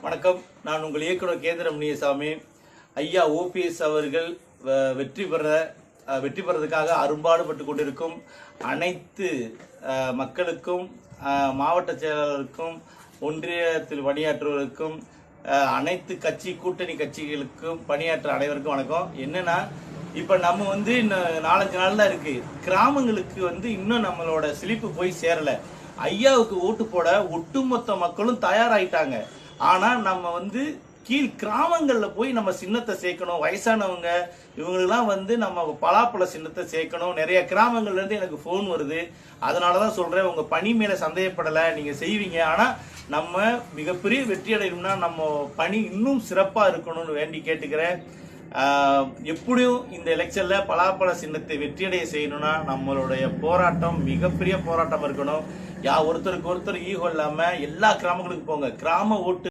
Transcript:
வணக்கம். நான் உங்கள் இயக்குனர் கேந்திர முனியசாமி. ஐயா ஓபிஎஸ் அவர்கள் வெற்றி பெறதுக்காக அரும்பாடுபட்டு கொண்டிருக்கும் அனைத்து மக்களுக்கும், மாவட்ட செயலாளருக்கும், ஒன்றியத்தில் பணியாற்றுவதற்கும், அனைத்து கூட்டணி கட்சிகளுக்கும் பணியாற்ற அனைவருக்கும் வணக்கம். என்னன்னா, இப்ப நம்ம இன்னும் 4-5 நாள் தான் இருக்கு. கிராமங்களுக்கு இன்னும் நம்மளோட சிலிப்பு போய் சேரல. ஐயாவுக்கு ஓட்டு போட ஒட்டுமொத்த மக்களும் தயாராயிட்டாங்க. ஆனா நம்ம கீழ் கிராமங்கள்ல போய் நம்ம சின்னத்தை சேர்க்கணும். வயசானவங்க இவங்களெல்லாம் நம்ம பலாப்பழ சின்னத்தை சேர்க்கணும். நிறைய கிராமங்கள்ல இருந்து எனக்கு போன் வருது. அதனாலதான் சொல்றேன், உங்க பணி மேல சந்தேகப்படல, நீங்க செய்வீங்க. ஆனா நம்ம மிகப்பெரிய வெற்றி அடையணும்னா நம்ம பணி இன்னும் சிறப்பா இருக்கணும்னு வேண்டி கேட்டுக்கிறேன். எப்படியும் இந்த எலெக்ஷன்ல பலாப்பழ சின்னத்தை வெற்றியடைய செய்யணும்னா நம்மளுடைய போராட்டம் மிகப்பெரிய போராட்டம் இருக்கணும். ஒருத்தருக்கு ஒருத்தர் ஈகோ இல்லாம எல்லா கிராமங்களுக்கும் போங்க. கிராம ஓட்டு